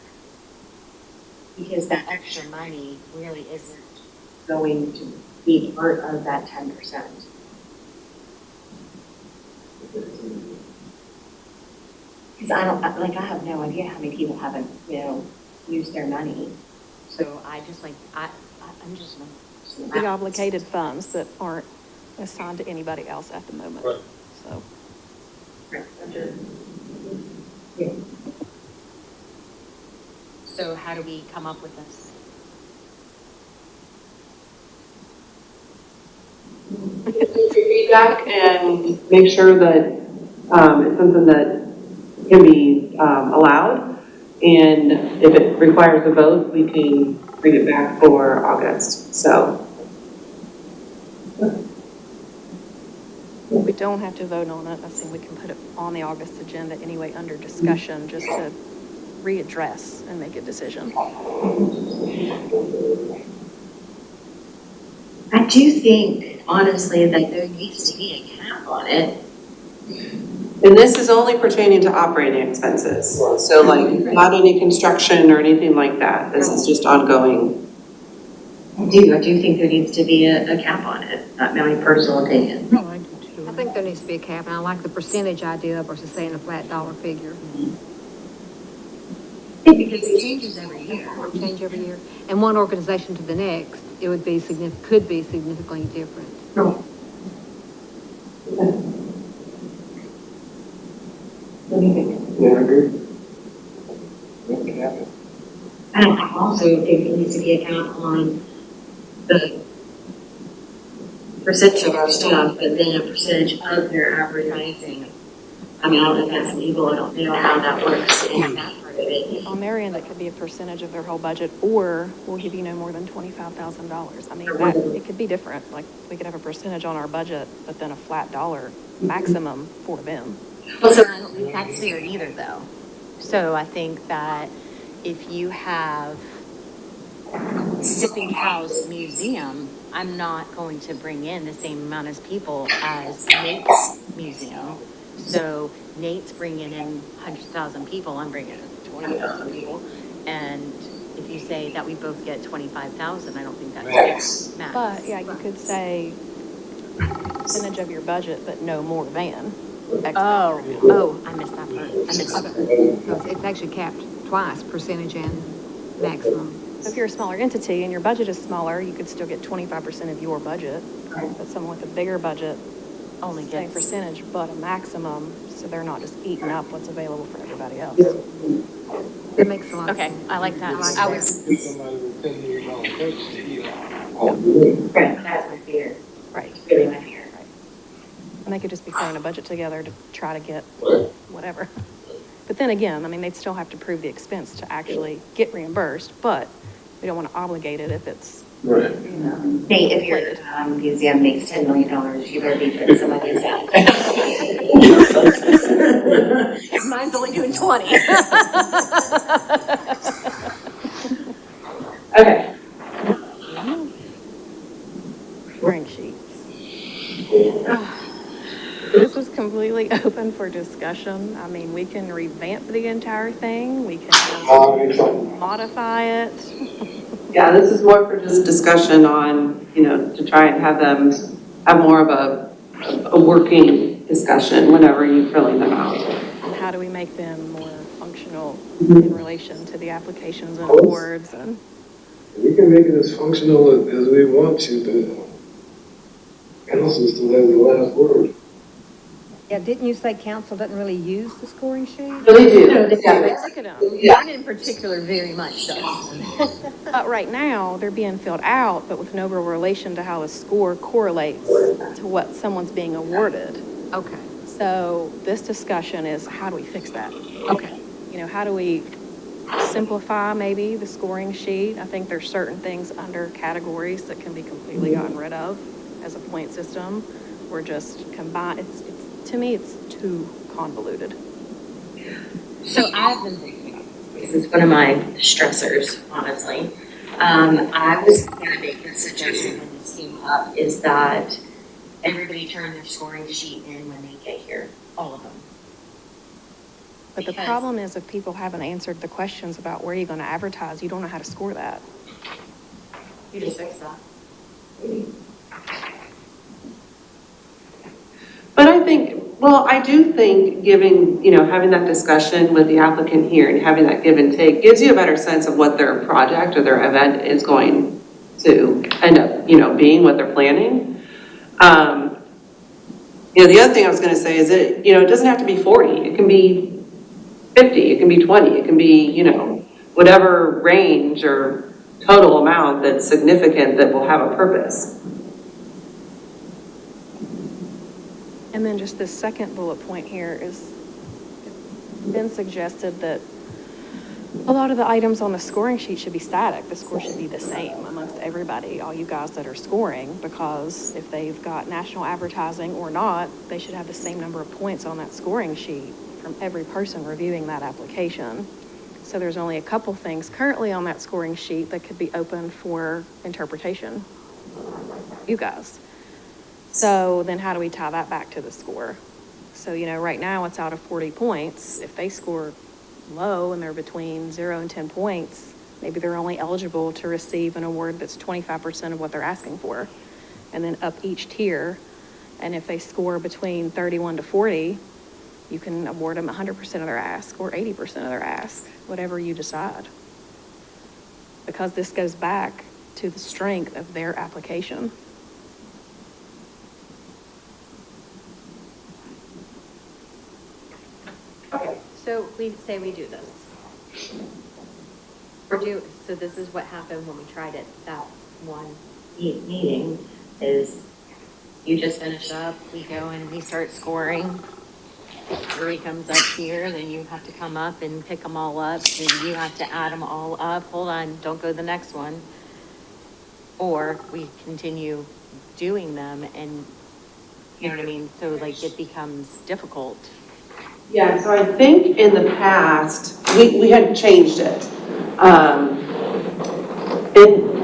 Because that that extra money really isn't. going to be part of that 10%. Because I have no idea how many people haven't, used their money. So I'm just. The obligated funds that aren't assigned to anybody else at the moment, Right. so. Yeah. So how do we come up with this? Take your feedback and make sure that it's something that can be allowed. And if it requires a vote, we can bring it back for August. So. We don't have to vote on it. I think we can put it on the August agenda anyway, under discussion, just to readdress and make a decision. I do think, honestly, that there needs to be a cap on it. And this is only pertaining to operating expenses. So like not any construction or anything like that. This is just ongoing. I do think there needs to be a cap on it, not my personal opinion. No, I do too. I think there needs to be a cap, and I like the percentage idea versus saying a flat dollar figure. Because it changes every year. Change every year. And one organization to the next, it would be could be significantly different. I also think there needs to be a cap on the percentage of our staff, but then a percentage of their advertising. I mean, I don't know if that's legal, I don't know how that works in that part of it. On their end, it could be a percentage of their whole budget, or we'll give you no more than $25,000. I mean, that, it could be different, like, we could have a percentage on our budget, but then a flat dollar maximum for them. Well, so I don't think that's fair either, though. So I think that if you have Sipping Cows Museum, I'm not going to bring in the same amount of people as Nate's museum. So Nate's bringing in 100,000 people, I'm bringing in 20,000 people. And if you say that we both get 25,000, I don't think that's fair. Max. But, yeah, you could say percentage of your budget, but no more than. X Oh, amount. oh, I missed that part. I missed that part. So it's actually capped twice, percentage and maximum. So if you're a smaller entity and your budget is smaller, you could still get 25% of your budget. But someone with a bigger budget, Only same gets, percentage, but a maximum, so they're not just eating up what's available for everybody else. It makes a lot of okay, sense. I like that. I was, Give somebody with $10 million purchase to eat up. right, that's my fear, Right. really my fear. And they could just be throwing a budget together to try to get whatever. But then again, I mean, they'd still have to prove the expense to actually get reimbursed, but we don't want to obligate it if it's, Right. you know. Nate, if your museum makes $10 million, you better be putting some money aside. because mine's only doing 20. Okay. Scoring sheets. This is completely open for discussion. I mean, we can revamp the entire thing, we can modify it. Yeah, this is more for just discussion on, to try and have them have more of a working discussion whenever you're filling them out. And how do we make them more functional in relation to the applications and awards and? We can make it as functional as we want to, the council still has the last word. Yeah, didn't you say council doesn't really use the scoring sheet? So they do. No, they Yeah. Look at them. One in particular very much does. But right now, they're being filled out, but with no real relation to how the score correlates to what someone's being awarded. Okay, So this discussion is, how do we fix that? okay. How do we simplify maybe the scoring sheet? I think there's certain things under categories that can be completely gotten rid of as a point system. Or just combine, to me, it's too convoluted. So I've been thinking, this is one of my stressors, honestly. I was gonna make a suggestion when this came up, is that everybody turn their scoring sheet in when they get here, all of them. But the Because- problem is if people haven't answered the questions about where you're going to advertise, you don't know how to score that. You just fix that. But I do think giving, having that discussion with the applicant here and having that give and take gives you a better sense of what their project or their event is going to end up, being, what they're planning. The other thing I was going to say is that, it doesn't have to be 40. It can be 50, it can be 20, it can be, whatever range or total amount that's significant that will have a purpose. And then just this second bullet point here is, it's been suggested that a lot of the items on the scoring sheet should be static. The score should be the same amongst everybody, all you guys that are scoring, because if they've got national advertising or not, they should have the same number of points on that scoring sheet from every person reviewing that application. So there's only a couple things currently on that scoring sheet that could be open for interpretation, you guys. So then how do we tie that back to the score? So, right now it's out of 40 points. If they score low and they're between 0 and 10 points, maybe they're only eligible to receive an award that's 25% of what they're asking for. And then up each tier. And if they score between 31 to 40, you can award them 100% of their ask or 80% of their ask, whatever you decide. Because this goes back to the strength of their application. Okay, so we say we do this. So this is what happened when we tried it, that one. Meeting is, you just Finish up, we go and we start scoring. Three comes up here, then you have to come up and pick them all up, then you have to add them all up. Hold on, don't go to the next one. Or we continue doing them and, you know what I mean? So like it becomes difficult. Yeah, so I think in the past, we had changed it.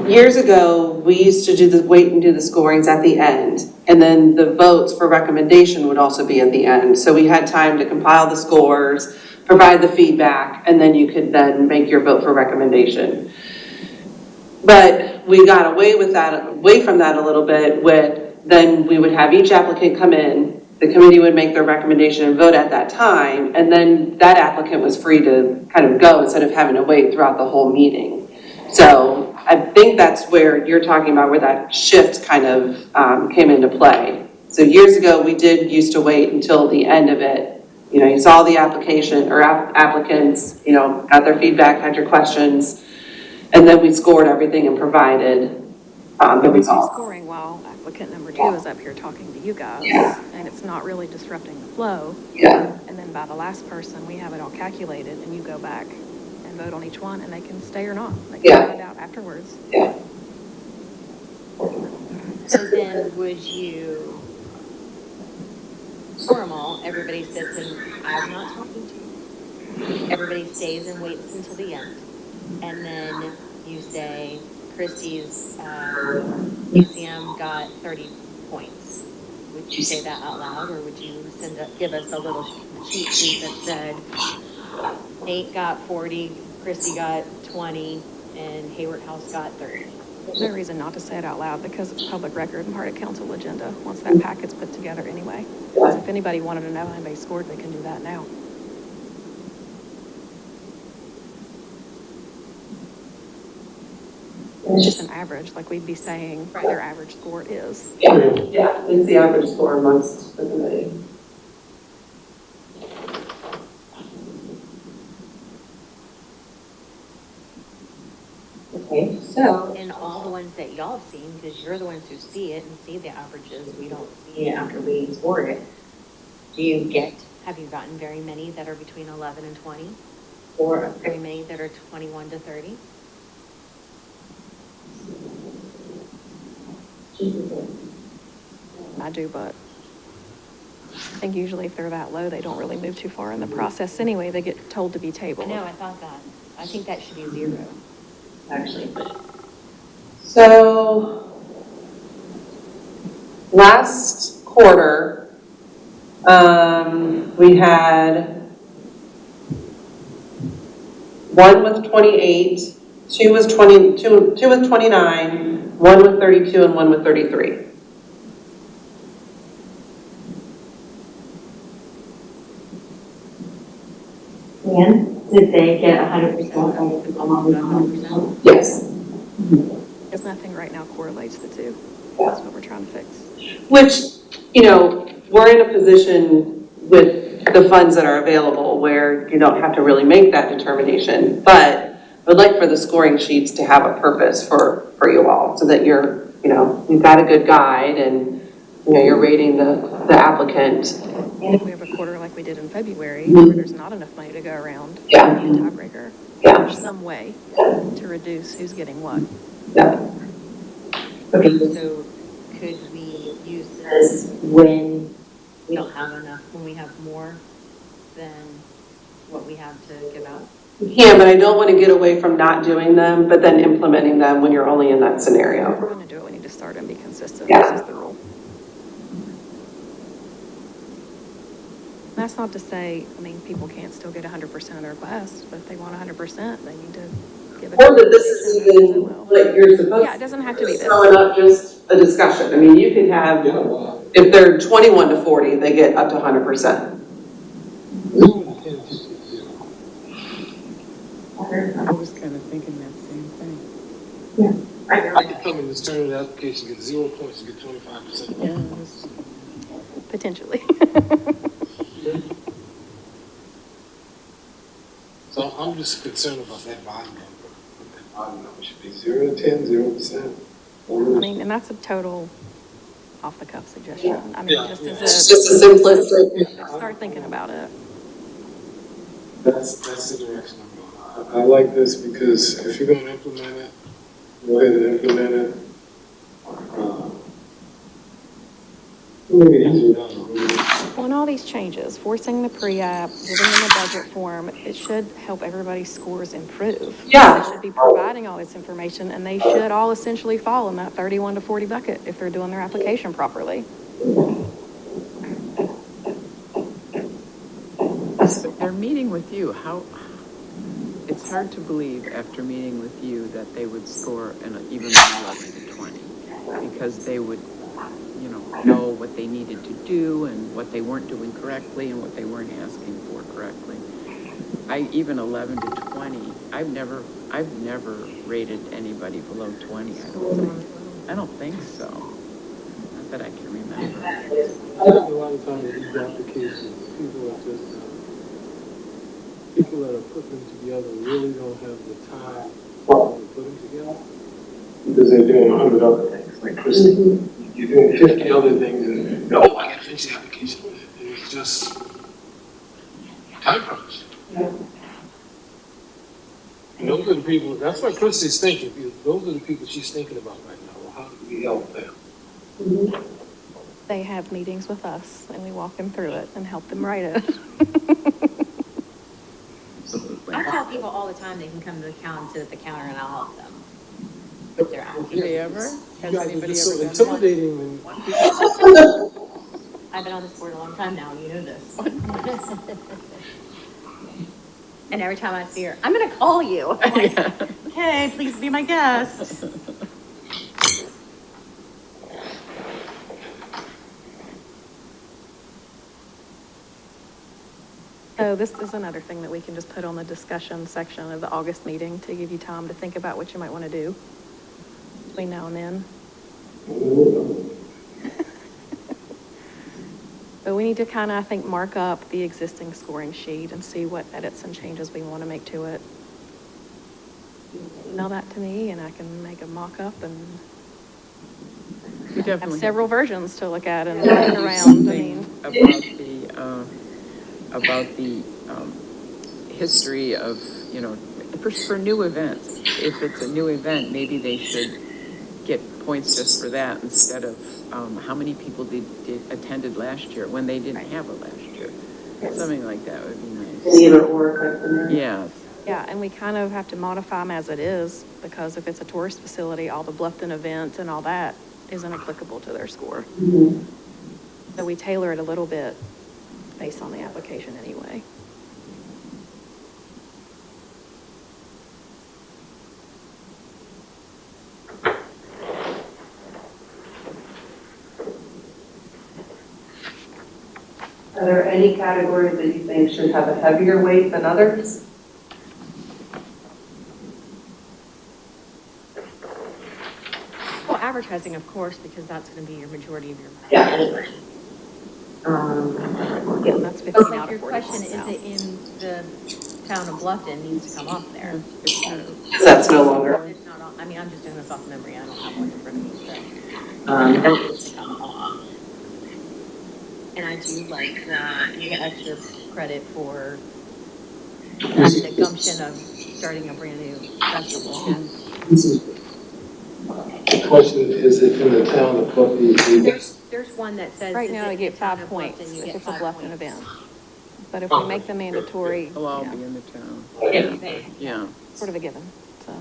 Years ago, we used to wait and do the scorings at the end, and then the votes for recommendation would also be at the end. So we had time to compile the scores, provide the feedback, and then you could then make your vote for recommendation. But we got away from that a little bit then we would have each applicant come in, the committee would make their recommendation and vote at that time, and then that applicant was free to kind of go instead of having to wait throughout the whole meeting. So I think that's where you're talking about where that shift kind of came into play. So years ago, we used to wait until the end of it. You know, you saw the application or applicants, you know, got their feedback, had your questions, and then we scored everything and provided the results. Scoring while applicant number 2 is up here talking to you guys. Yeah. And it's not really disrupting the flow. Yeah. And then by the last person, we have it all calculated and you go back and vote on each one and they can stay or not. They can find out afterwards. Yeah. So then would you score them all, everybody sits and I'm not talking to you. Everybody stays and waits until the end. And then you say Christie's museum got 30 points. Would you say that out loud, or would you give us a little cheat sheet that said Nate got 40, Christie got 20, and Hayward House got 30? There's no reason not to say it out loud because it's public record and part of council agenda once that packet's put together anyway. So if anybody wanted to know how anybody scored, they can do that now. It's just an average, like we'd be saying their average score is. Yeah, it's the average score amongst the committee. Okay, so. And all the ones that y'all have seen, because you're the ones who see it and see the averages, we don't see Yeah, after we score it, Have you gotten very many that are between 11 and 20? or Very many that are 21 to 30? I do, but I think usually if they're that low, they don't really move too far in the process anyway. They get told to be I tabled. know, I thought that. I think that should be 0. actually, So last quarter, we had one with 28, two with 29, one with 32, and one with 33. and did they get 100% of the along 100%? Yes. Because nothing right now correlates the two. That's what we're trying to fix. Which, you know, we're in a position with the funds that are available where you don't have to really make that determination. But I'd like for the scoring sheets to have a purpose for you all so that you're, you know, you've got a good guide and, you know, you're rating the applicant. And if we have a quarter like we did in February, where there's not enough money to go around, Yeah. be a tiebreaker. Yeah. There's some way to reduce who's getting what. Yeah. Okay, So could we use this when we don't have enough, when we have more than what we have to give out? You can, but I don't want to get away from not doing them, but then implementing them when you're only in that If scenario. we're going to do it, we need to start and be consistent. Yeah. This is the rule. That's not to say, I mean, people can't still get 100% of their requests, but if they want 100%, they need to give it. Or that this is even what you're supposed to. Yeah, it doesn't have to be this. Throwing up just a discussion. I mean, you could have, Yeah, well, if they're 21 to 40, they get up to 100%. I was kind of thinking that same thing. I could come in this turn of the application, get 0 points, and get 25%. Yeah, it was- Potentially. So I'm just concerned about that bottom number. I don't know, it should be 0 to 10, 0%. I mean, and that's a total off-the-cuff suggestion. I mean, Yeah, just yeah. as It's a, just a simplistic. Yeah, start thinking about it. that's the direction I'm going. I like this because if you're gonna implement it, go ahead and implement it. Make it easier down the road. Well, and all these changes, forcing the pre-app, giving them a budget form, it should help everybody's scores improve. Yeah. They should be providing all this information, and they should all essentially fall in that 31 to 40 bucket if they're doing their application properly. But they're meeting with you, it's hard to believe after meeting with you that they would score even an 11 to 20, because they would, know what they needed to do and what they weren't doing correctly and what they weren't asking for correctly. Even 11 to 20, I've never rated anybody below 20, I don't think so. Not that I can remember. I think a lot of times with these applications, people that are putting them together really don't have the time to put them together. Because they're doing 100 other things, like Christie. You're doing 50 other things and, I gotta finish the application. And it's just time crunch. And those are the people, that's what Christie's thinking, because those are the people she's thinking about right now. Well, how do we help them? They have meetings with us, and we walk them through it and help them write it. I tell people all the time they can come to the counter and sit at the counter and I'll help them with their application. Did they ever? Has You guys are anybody just so ever done that? intimidating when I've been on this board a long time now, and you know this. And every time I see her, I'm gonna call you. I'm like, okay, please be my guest. So this is another thing that we can just put on the discussion section of the August meeting to give you time to think about what you might want to do between now and then. But we need to kind of, I think, mark up the existing scoring sheet and see what edits and changes we want to make to it. Email that to me and I can make a mock-up and We have definitely several versions to look at and look around. I mean, about the history of, for new events. If it's a new event, maybe they should get points just for that instead of how many people attended last year when they didn't have it last year. Something like that would be nice. Either or. Yeah. yeah, and we kind of have to modify them as it is because if it's a tourist facility, all the Bluffton events and all that isn't applicable to their score. So we tailor it a little bit based on the application anyway. Are there any categories that you think should have a heavier weight than others? Well, advertising, of course, because that's gonna be your majority of your. Yeah. Anyway. Yeah, and that's 15 Like out your of 40. question, is it in the town of Bluffton needs to come off there? That's no longer. It's not on, I mean, I'm just doing this off memory, I don't have one in front of me, so. Um, Needs to come off. And I do like the extra credit for having the gumption of starting a brand new festival. The question is, if in the town of Bluffton, There's one that says. Right is now, it you get the town 5 of points Bluffton, you if get it's a 5 Bluffton points. event. But if we make them mandatory, They'll all yeah, be in the town. Yeah. Yeah. sort of a given, so.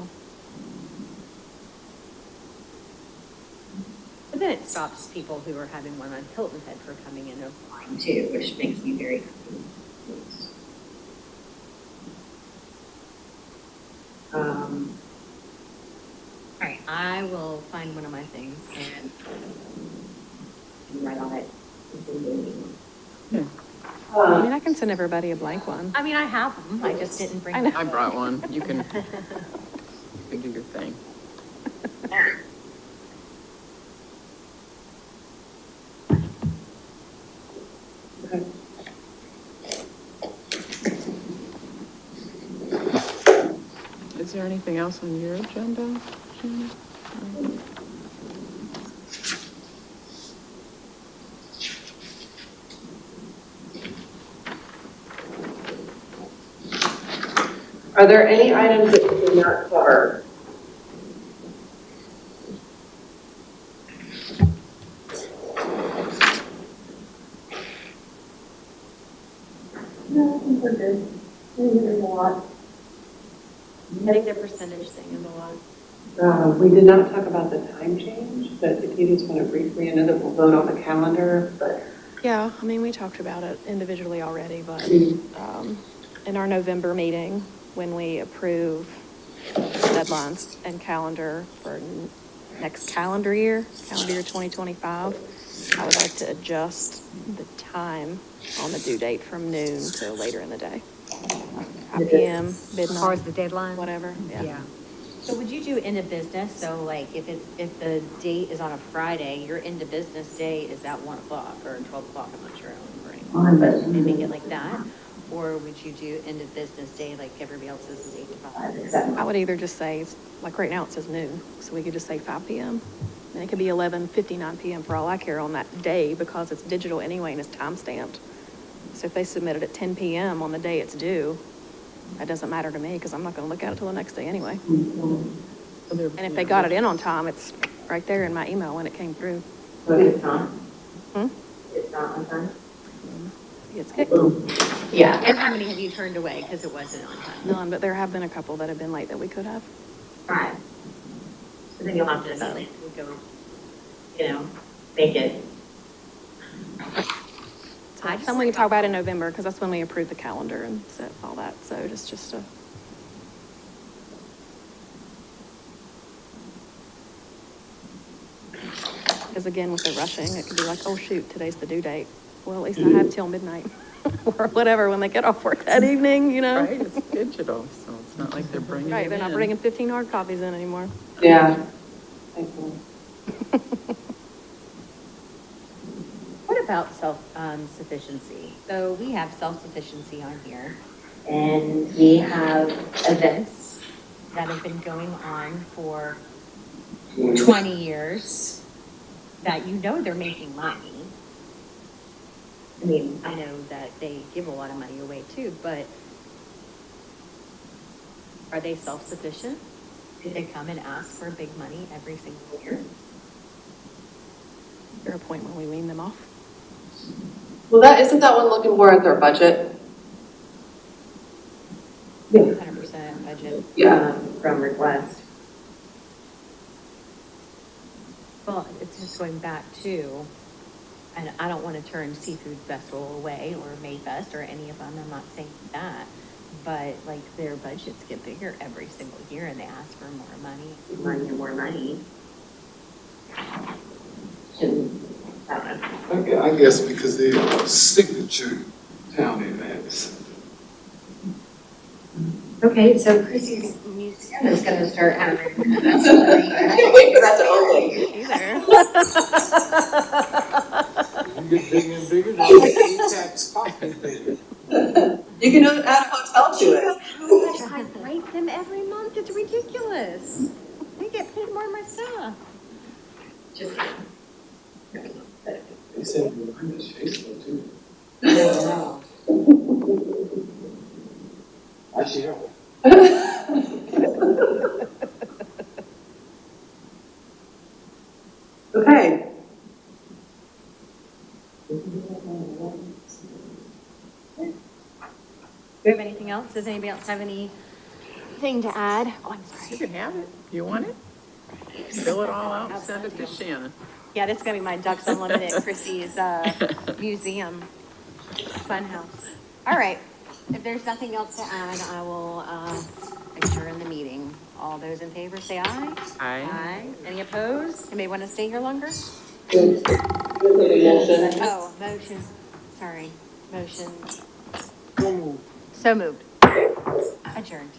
But then it stops people who are having one on Hilton Head for coming in and applying too, which makes me very happy. All right, I will find one of my things and write on it. I mean, I can send everybody a blank one. I mean, I have them, I just didn't bring I them. know. I brought one. You can do your thing. Is there anything else on your agenda, Shannon? Are there any items that we did not cover? No, I think we're good. There's a lot. I think the percentage thing is a lot. We did not talk about the time change, but if you just want to briefly, I know that we'll vote on the calendar, but. Yeah, I mean, we talked about it individually already, but, in our November meeting, when we approve deadlines and calendar for next calendar year 2025, I would like to adjust the time on the due date from noon to later in the day. 5 PM, As far as midnight, the deadline? whatever, yeah. So would you do end of business? So like if the date is on a Friday, your end of business day is at 1 o'clock or 12 o'clock, I'm not sure. I don't remember anymore. But you make it like that? Or would you do end of business day like everybody else's is 8 to 5? I would either just say, like right now it says noon, so we could just say 5 PM. And it could be 11:59 PM for all I care on that day because it's digital anyway and it's time stamped. So if they submit it at 10 PM on the day it's due, that doesn't matter to me because I'm not going to look at it till the next day anyway. And if they got it in on time, it's right there in my email when it came through. But it's not. Hmm? It's not on time. It's good. Yeah. And how many have you turned away because it wasn't on time? None, but there have been a couple that have been late that we could have. Right. So then you'll have to, go, make it. So that's something we can talk about in November because that's when we approve the calendar and set all that. So it's just a. Because again, with the rushing, it could be like, oh shoot, today's the due date. Well, at least I have till midnight or whatever when they get off work that evening, you know? Right, it's digital, so it's not like they're bringing it in. Right, they're not bringing 15 hard copies in anymore. Yeah. Thankfully. What about self-sufficiency? So we have self-sufficiency on here, and we have events that have been going on for 20 years that they're making money. I mean, I know that they give a lot of money away too, but are they self-sufficient? Do they come and ask for big money every single year? Is there a point when we wean them off? Well, isn't that one looking more at their budget? 100% budget. Yeah. From request. Well, it's just going back to, and I don't want to turn Seafood Festival away or Mayfest or any of them, I'm not saying that, but like their budgets get bigger every single year and they ask for more money. Money and more money. Shouldn't, I don't know. I guess because they're signature town events. Okay, so Chrissy's museum is gonna start having. That's I can't wait for that to open. You get bigger and bigger, the tax pocket bigger. You can add a hotel to it. How much I rate them every month, it's ridiculous. I get paid more myself. Just kidding. They said mine is Facebook too. No. I share. Okay. Do we have anything else? Does anybody else have anything to add? Oh, I'm You sorry. can have it. You want it? Fill it all out and send it to Shannon. Yeah, that's gonna be my Ducks Unlimited Chrissy's, museum funhouse. All right, if there's nothing else to add, I will, adjourn the meeting. All those in favor say aye. Aye. Any opposed? Anybody want to stay here longer? Oh, motion, sorry, motion. So moved. Adjourned.